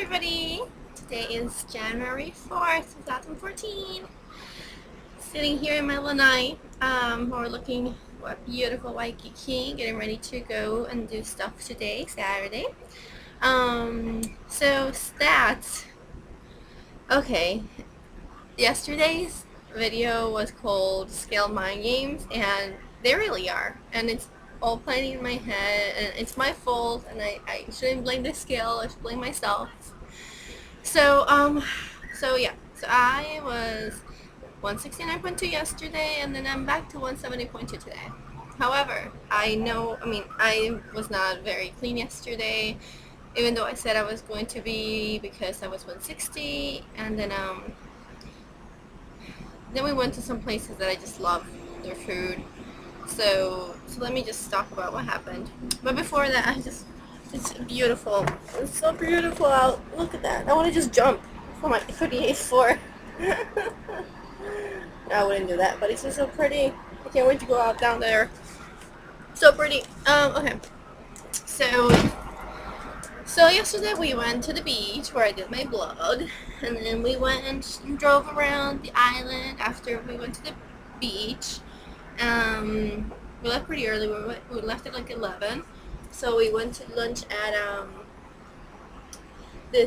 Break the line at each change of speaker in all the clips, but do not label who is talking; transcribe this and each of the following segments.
everybody! Today is January 4th, 2014. Sitting here in my lanai, overlooking what beautiful Waikiki, getting ready to go and do stuff today, Saturday. So stats. Okay, yesterday's video was called Scale Mind Games, and they really are. And it's all planning in my head, and it's my fault, and I shouldn't blame the scale, I should blame myself. So, yeah. So I was 169.2 yesterday, and then I'm back to 170.2 today. However, I was not very clean yesterday, even though I said I was going to be because I was 160, and then we went to some places that I just love their food. So let me just talk about what happened. But before that, it's beautiful. It's so beautiful out. Look at that. I want to just jump from my 38th floor. I wouldn't do that, but it's just so pretty. I can't wait to go out down there. So pretty. Okay. So yesterday we went to the beach where I did my vlog, and then we went and drove around the island after we went to the beach. We left pretty early. We left at like 11. So we went to lunch at we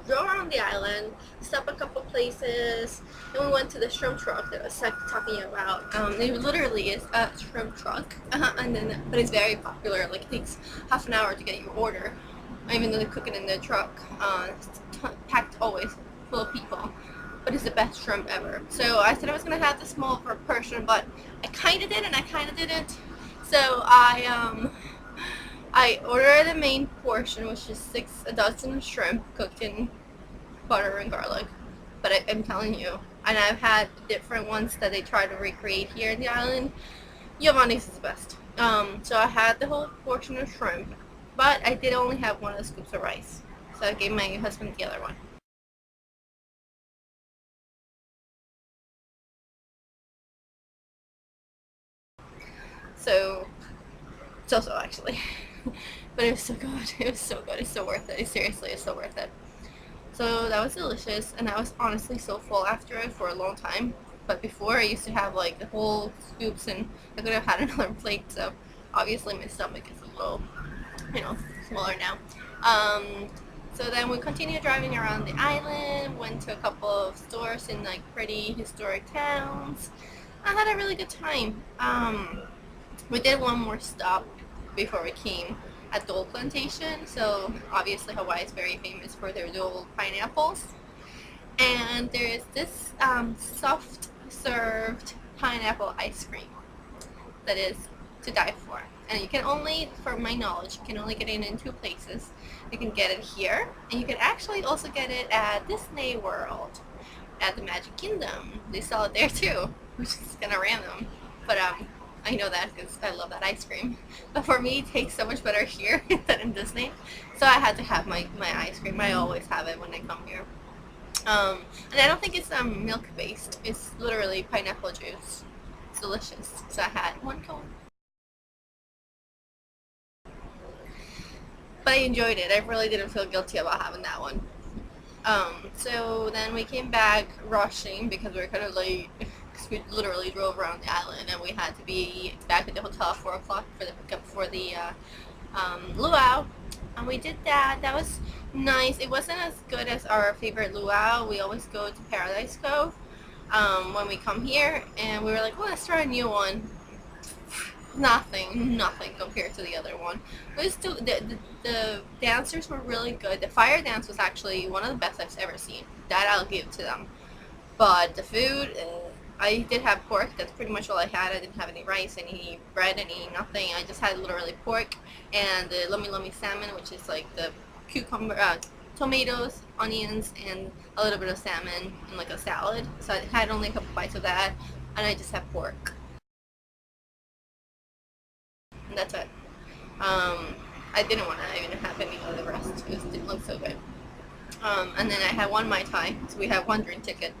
drove around the island, stopped a couple places, and we went to the shrimp truck that I was talking about. It literally is a shrimp truck, but it's very popular. Like it takes half an hour to get your order, even though they cook it in the truck. It's packed always full of people, but it's the best shrimp ever. So I said I was gonna have the small portion, but I kind of did and I kind of didn't. So I ordered the main portion, which is a dozen shrimp cooked in butter and garlic. But I'm telling you, and I've had different ones that they try to recreate here in the island. Giovanni's is the best. So I had the whole portion of shrimp, but I did only have one of the scoops of rice. So I gave my husband the other one. So actually. But it was so good. It was so good. It's so worth it. Seriously, it's so worth it. So that was delicious, and I was honestly so full after it for a long time. But before, I used to have like the whole scoops, and I could have had another plate. So obviously, my stomach is a little, smaller now. So then we continued driving around the island. Went to a couple of stores in like pretty historic towns. I had a really good time. We did one more stop before we came at Dole Plantation. So obviously Hawaii is very famous for their Dole pineapples, and there is this soft served pineapple ice cream that is to die for. And you can only, from my knowledge, you can only get it in two places. You can get it here, and you can actually also get it at Disney World, at the Magic Kingdom. They sell it there too, which is kind of random, but I know that because I love that ice cream. But for me, it tastes so much better here than in Disney. So I had to have my ice cream. I always have it when I come here. And I don't think it's milk based. It's literally pineapple juice. It's delicious. So I had one cone. But I enjoyed it. I really didn't feel guilty about having that one. So then we came back rushing because we were kind of late. We literally drove around the island, and we had to be back at the hotel at 4 o'clock for the pickup for the luau, and we did that. That was nice. It wasn't as good as our favorite luau. We always go to Paradise Cove when we come here, and we were like, well, let's try a new one. Nothing compared to the other one. It was still, the dancers were really good. The fire dance was actually one of the best I've ever seen. That I'll give to them. But the food, I did have pork. That's pretty much all I had. I didn't have any rice, any bread, nothing. I just had literally pork and the lomi salmon, which is like the cucumber, tomatoes, onions, and a little bit of salmon and like a salad. So I had only a couple bites of that, and I just had pork. And that's it. I didn't want to even have any of the rest. It didn't look so good. And then I had one Mai Tai, so we have one drink ticket.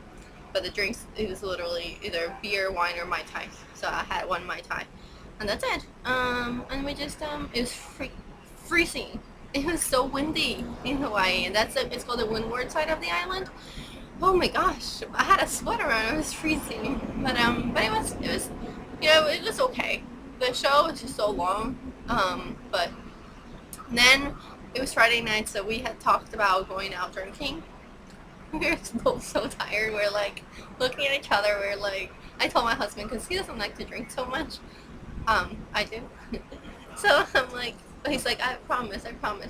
But the drinks, it was literally either beer, wine, or Mai Tai. So I had one Mai Tai. And that's it. And we just, it was freezing. It was so windy in Hawaii, and it's called the windward side of the island. Oh my gosh, I had a sweater on. It was freezing, but it was, it was okay. The show was just so long, but then it was Friday night, so we had talked about going out drinking. We were both so tired. We're like looking at each other. We're like, I told my husband because he doesn't like to drink so much. I do. So I'm like, he's like, I promise,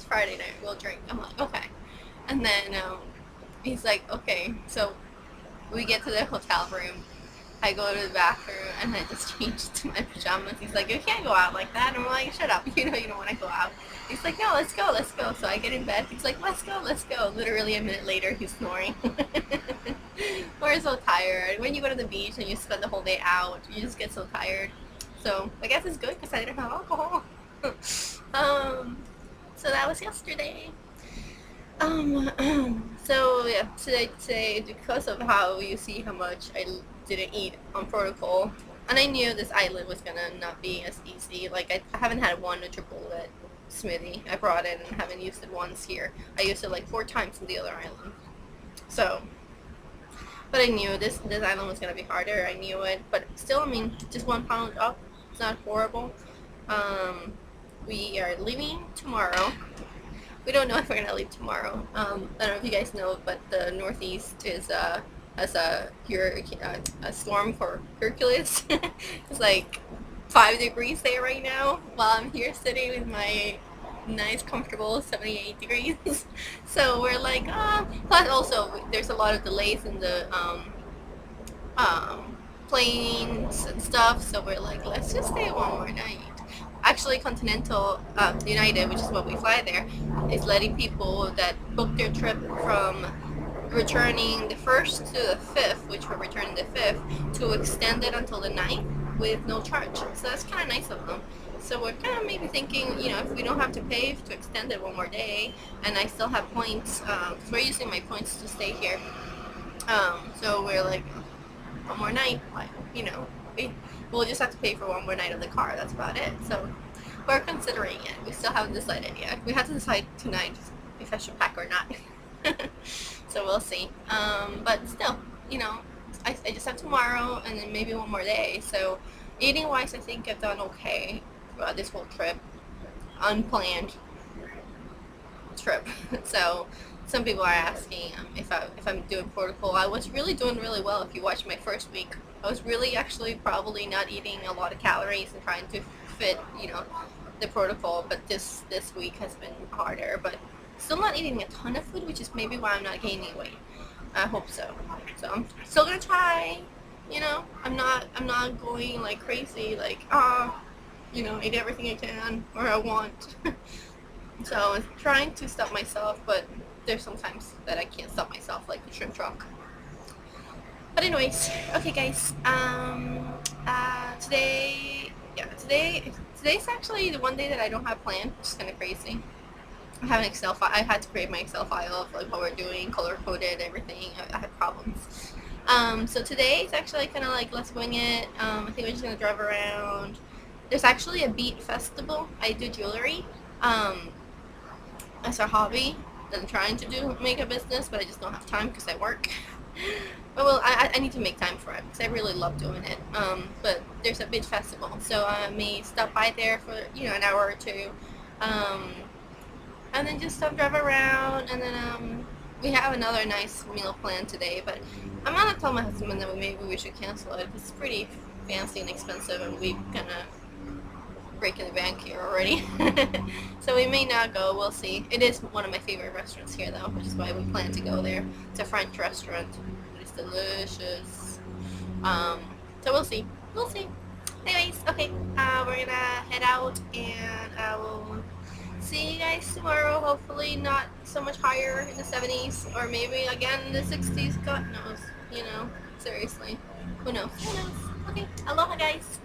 Friday night we'll drink. I'm like, okay. And then he's like, okay. So we get to the hotel room. I go to the bathroom and I just change to my pajamas. He's like, you can't go out like that. And I'm like, shut up. You know you don't want to go out. He's like, no, let's go, let's go. So I get in bed. He's like, let's go, let's go. Literally a minute later, he's snoring. We're so tired. When you go to the beach and you spend the whole day out, you just get so tired. So I guess it's good because I didn't have alcohol. So that was yesterday. So yeah, today, because of how you see how much I didn't eat on protocol, and I knew this island was gonna not be as easy. Like I haven't had one NutriBullet smoothie. I brought it and haven't used it once here. I used it like 4 times in the other island. So, but I knew this island was gonna be harder. I knew it, but still, I mean, just 1 pound up. It's not horrible. We are leaving tomorrow. We don't know if we're gonna leave tomorrow. I don't know if you guys know, but the Northeast has a storm for Hercules. It's like 5 degrees there right now, while I'm here sitting with my nice, comfortable 78 degrees. So we're like, plus also there's a lot of delays in the planes and stuff. So we're like, let's just stay one more night. Actually, Continental United, which is what we fly there, is letting people that book their trip from returning the 1st to the 5th, which we're returning the 5th, to extend it until the 9th with no charge. So that's kind of nice of them. So we're kind of maybe thinking, if we don't have to pay to extend it one more day, and I still have points, we're using my points to stay here. So we're like, one more night, we'll just have to pay for one more night of the car. That's about it. So we're considering it. We still haven't decided yet. We have to decide tonight if I should pack or not. So we'll see. But still, I just have tomorrow and then maybe one more day. So eating wise, I think I've done okay throughout this whole trip. Unplanned trip. So some people are asking if I'm doing protocol. I was really doing really well. If you watch my first week, I was really actually probably not eating a lot of calories and trying to fit, the protocol. But this week has been harder. But still not eating a ton of food, which is maybe why I'm not gaining weight. I hope so. So I'm still gonna try. I'm not going like crazy, like eat everything I can or I want. So I'm trying to stop myself, but there's sometimes that I can't stop myself, like the shrimp truck. But anyways, okay guys, today's actually the one day that I don't have planned, which is kind of crazy. I have an Excel file. I had to create my Excel file of like what we're doing, color coded, everything. I had problems. So today it's actually kind of like let's wing it. I think we're just gonna drive around. There's actually a bead festival. I do jewelry. As a hobby that I'm trying to make a business, but I just don't have time because I work. But well, I need to make time for it because I really love doing it. But there's a big festival, so I may stop by there for an hour or two, and then just drive around, and then we have another nice meal planned today. But I'm gonna tell my husband that maybe we should cancel it. It's pretty fancy and expensive, and we kind of breaking the bank here already. So we may not go. We'll see. It is one of my favorite restaurants here though, which is why we plan to go there. It's a French restaurant. It's delicious. So we'll see. Anyways, okay, we're gonna head out and I will see you guys tomorrow. Hopefully not so much higher in the 70s or maybe again in the 60s. God knows. Seriously. Who knows? Okay, aloha guys.